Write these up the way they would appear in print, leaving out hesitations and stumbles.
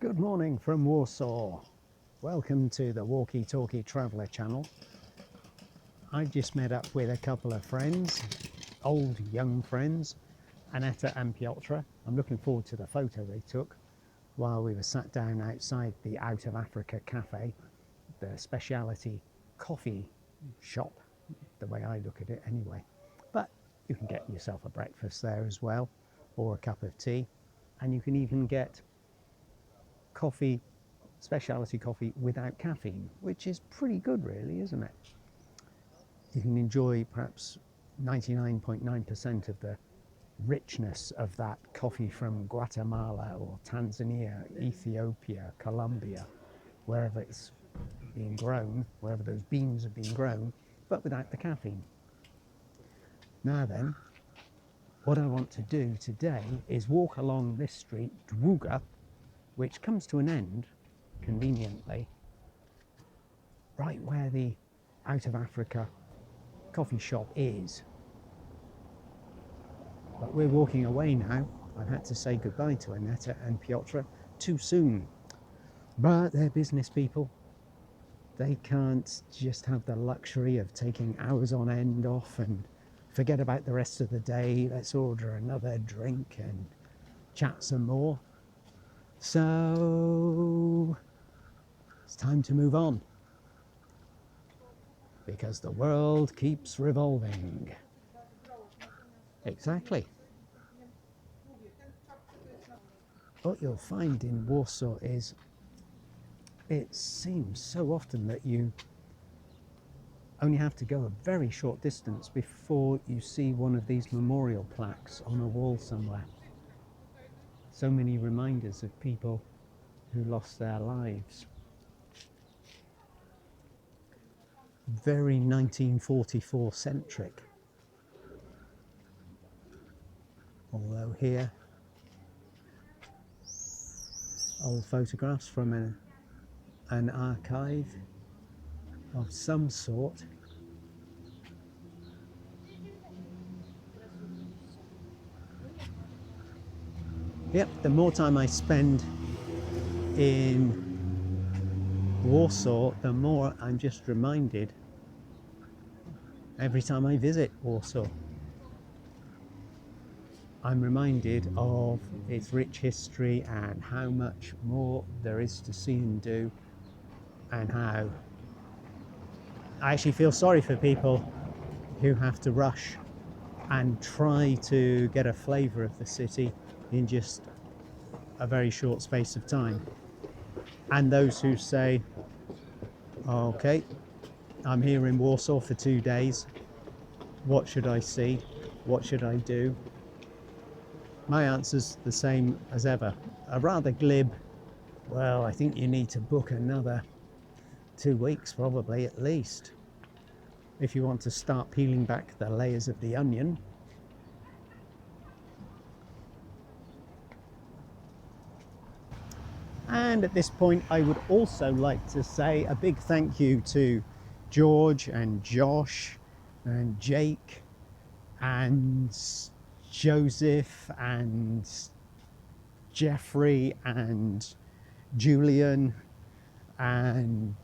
Good morning from Warsaw. Welcome to the Walkie Talkie Traveller channel. I've just met up with a couple of friends, old young friends, Aneta and Piotr. I'm looking forward to the photo they took while we were sat down outside the Out of Africa cafe, the speciality coffee shop, the way I look at it anyway. But you can get yourself a breakfast there as well, or a cup of tea, and you can even get coffee, specialty coffee without caffeine, which is pretty good really, isn't it? You can enjoy perhaps 99.9% of the richness of that coffee from Guatemala or Tanzania, Ethiopia, Colombia, wherever it's being grown, wherever those beans are being grown, but without the caffeine. Now then, what I want to do today is walk along this street, Dluga, which comes to an end, conveniently, right where the Out of Africa coffee shop is. But we're walking away now. I've had to say goodbye to Aneta and Piotr too soon. But they're business people. They can't just have the luxury of taking hours on end off and forget about the rest of the day. Let's order another drink and chat some more. So it's time to move on, because the world keeps revolving. Exactly. What you'll find in Warsaw is it seems so often that you only have to go a very short distance before you see one of these memorial plaques on a wall somewhere. So many reminders of people who lost their lives. Very 1944 centric. Although here, old photographs from an archive of some sort. Yep, the more time I spend in Warsaw, the more I'm just reminded every time I visit Warsaw. I'm reminded of its rich history and how much more there is to see and do, and how I actually feel sorry for people who have to rush and try to get a flavour of the city in just a very short space of time. And those who say, okay, I'm here in Warsaw for 2 days, what should I see? What should I do? My answer's the same as ever. A rather glib, well, I think you need to book another 2 weeks probably at least, if you want to start peeling back the layers of the onion. And at this point, I would also like to say a big thank you to George and Josh and Jake and Joseph and Jeffrey and Julian and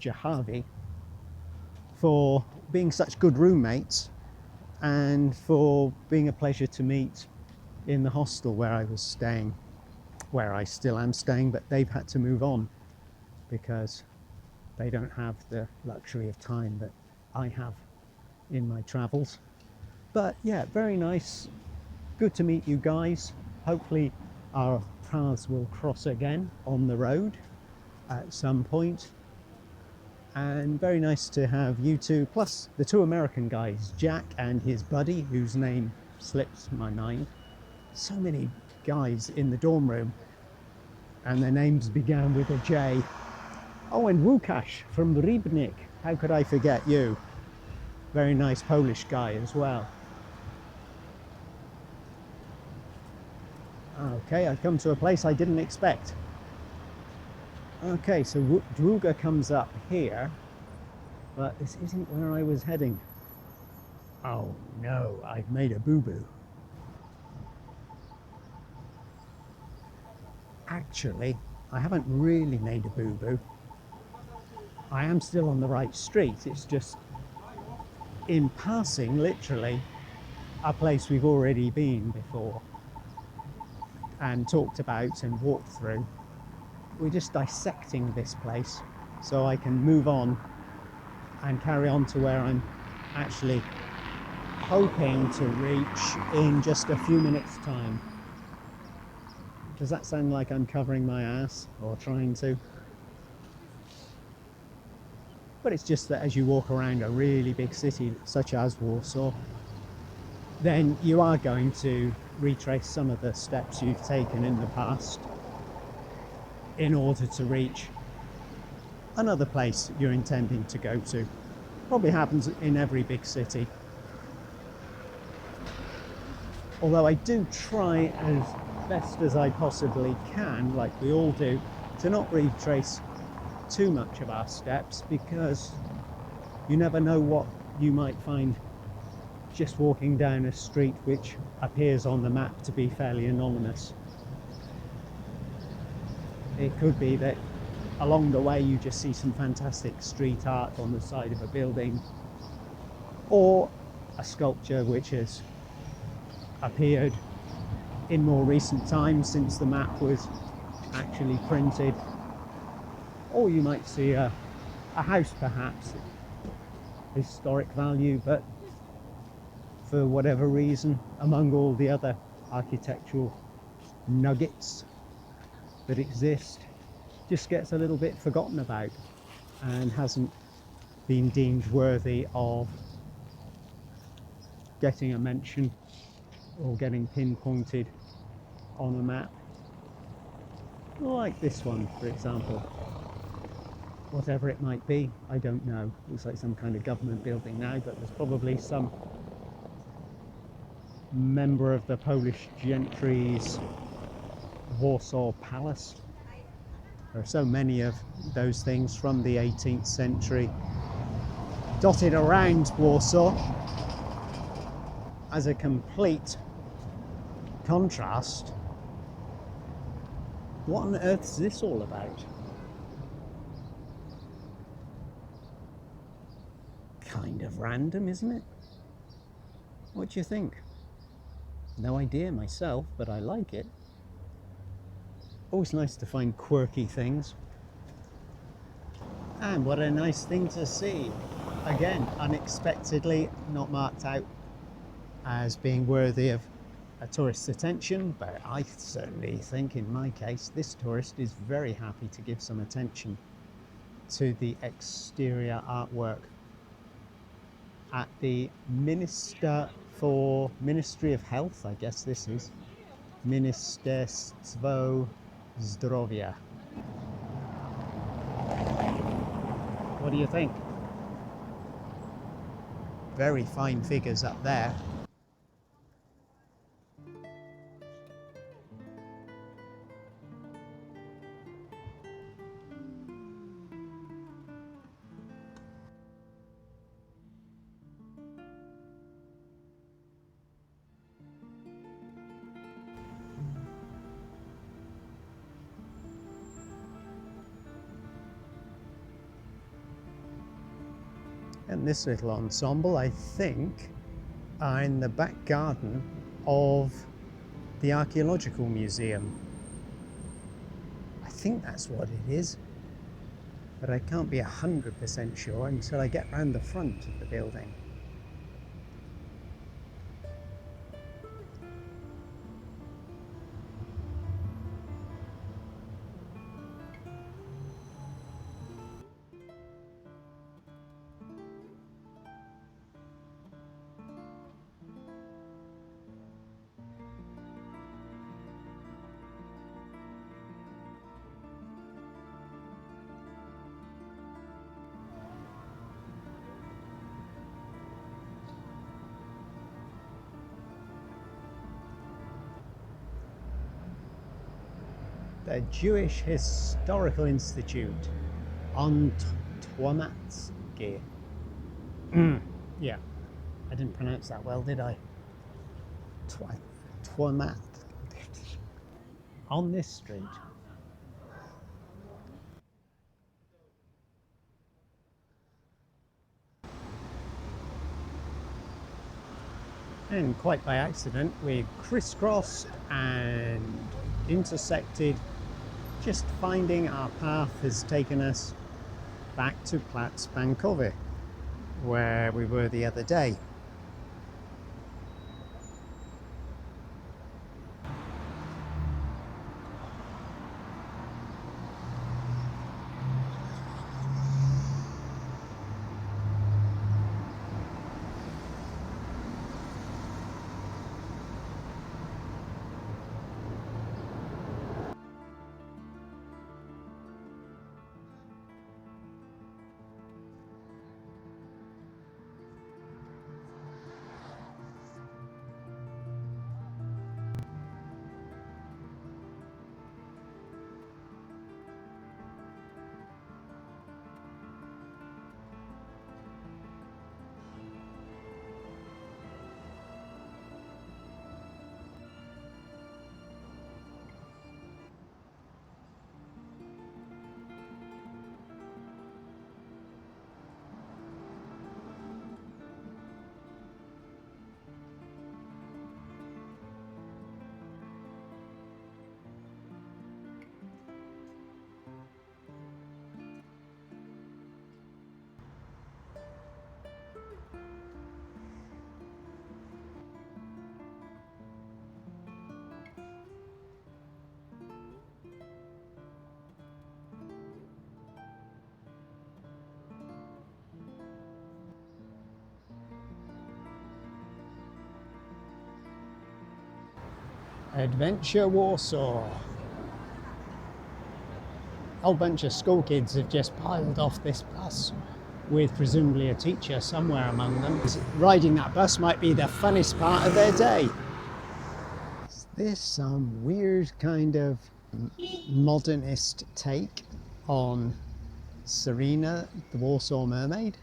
Jahavi, for being such good roommates and for being a pleasure to meet in the hostel where I was staying, where I still am staying, but they've had to move on because they don't have the luxury of time that I have in my travels. But yeah, very nice. Good to meet you guys. Hopefully our paths will cross again on the road at some point. And very nice to have you two, plus the 2 American guys, Jack and his buddy, whose name slips my mind. So many guys in the dorm room, and their names began with a J. Oh, and Lukasz from Rybnik. How could I forget you? Very nice Polish guy as well. Okay, I've come to a place I didn't expect. Okay, so Dluga comes up here, but this isn't where I was heading. Oh no, I've made a boo-boo. actually, I haven't really made a boo-boo. I am still on the right street. It's just in passing, literally, a place we've already been before and talked about and walked through. We're just dissecting this place so I can move on and carry on to where I'm actually hoping to reach in just a few minutes' time. Does that sound like I'm covering my ass or trying to? But it's just that as you walk around a really big city such as Warsaw, then you are going to retrace some of the steps you've taken in the past in order to reach another place you're intending to go to. Probably happens in every big city. Although I do try as best as I possibly can, like we all do, to not retrace too much of our steps, because you never know what you might find just walking down a street which appears on the map to be fairly anonymous. It could be that along the way you just see some fantastic street art on the side of a building, or a sculpture which has appeared in more recent times since the map was actually printed, or you might see a house perhaps, historic value, but for whatever reason, among all the other architectural nuggets that exist, just gets a little bit forgotten about and hasn't been deemed worthy of getting a mention or getting pinpointed on a map. Like this one, for example. Whatever it might be, I don't know. Looks like some kind of government building now, but there's probably some member of the Polish gentry's Warsaw Palace. There are so many of those things from the 18th century dotted around Warsaw. As a complete contrast, what on earth is this all about? Kind of random, isn't it? What do you think? No idea myself, but I like it. Always nice to find quirky things. And what a nice thing to see. Again, unexpectedly, not marked out as being worthy of a tourist's attention, but I certainly think in my case this tourist is very happy to give some attention to the exterior artwork at the Ministry of Health, I guess this is, Ministerstwo Zdrowia. What do you think? Very fine figures up there. And this little ensemble, I think, are in the back garden of the Archaeological Museum. I think that's what it is, but I can't be 100% sure until I get round the front of the building. The Jewish Historical Institute on Twamatski. Yeah, I didn't pronounce that well, did I? Twamat. On this street, And quite by accident, we've crisscrossed and intersected. Just finding our path has taken us back to Platsbankowy, where we were the other day. Adventure Warsaw. A whole bunch of school kids have just piled off this bus with presumably a teacher somewhere among them. Riding that bus might be the funnest part of their day. Is this some weird kind of modernist take on Serena, the Warsaw Mermaid?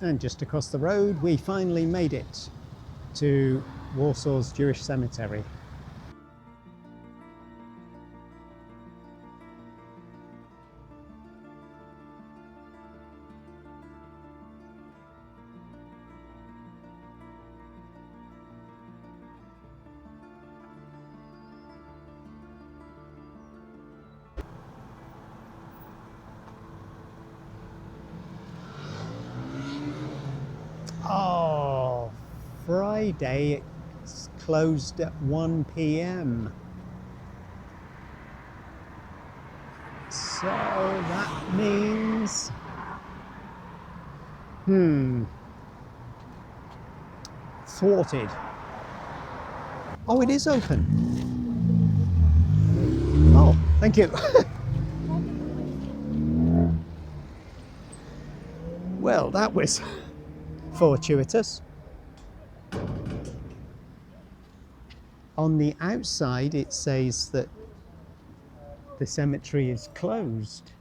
And just across the road, we finally made it to Warsaw's Jewish cemetery. Oh, Friday, it's closed at 1 p.m. So that means, thwarted. Oh, it is open. Oh, thank you. Well, that was fortuitous. On the outside it says that the cemetery is closed.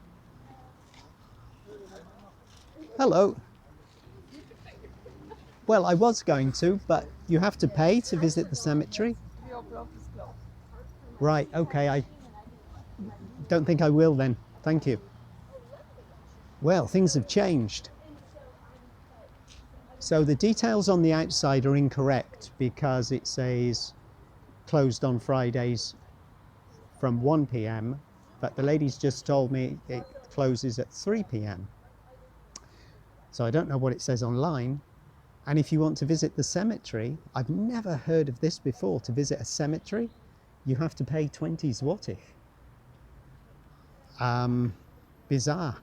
Hello. Well, I was going to, but you have to pay to visit the cemetery? Right, okay, I don't think I will then. Thank you. Well, things have changed. So the details on the outside are incorrect because it says closed on Fridays from 1 p.m, but the lady's just told me it closes at 3 p.m. So I don't know what it says online. And if you want to visit the cemetery, I've never heard of this before. To visit a cemetery, you have to pay 20 złotych. Bizarre.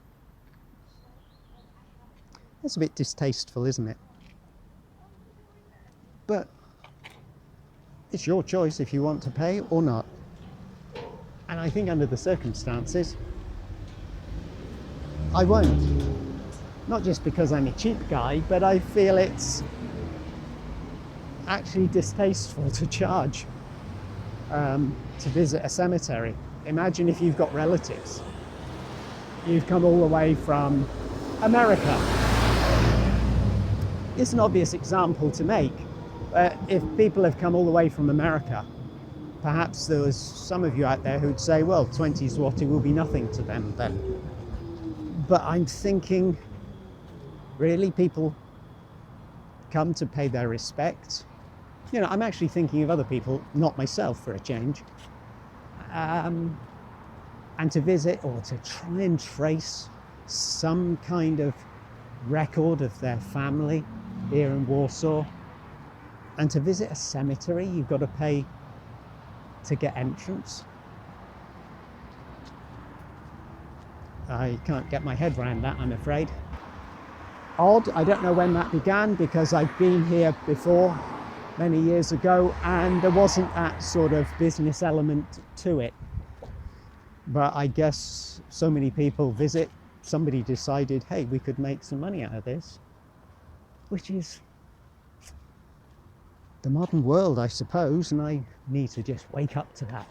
It's a bit distasteful, isn't it? But it's your choice if you want to pay or not. And I think under the circumstances, I won't. Not just because I'm a cheap guy, but I feel it's actually distasteful to charge to visit a cemetery. Imagine if you've got relatives. You've come all the way from America. It's an obvious example to make, If people have come all the way from America, perhaps there was some of you out there who'd say, well, 20 zloty will be nothing to them then. But I'm thinking, really, people come to pay their respects? You know, I'm actually thinking of other people, not myself for a change, and to visit or to try and trace some kind of record of their family here in Warsaw. And to visit a cemetery, you've got to pay to get entrance. I can't get my head around that, I'm afraid. Odd, I don't know when that began, because I've been here before many years ago and there wasn't that sort of business element to it. But I guess so many people visit, somebody decided, hey, we could make some money out of this, which is the modern world, I suppose, and I need to just wake up to that.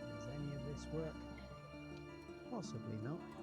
Does any of this work? Possibly not.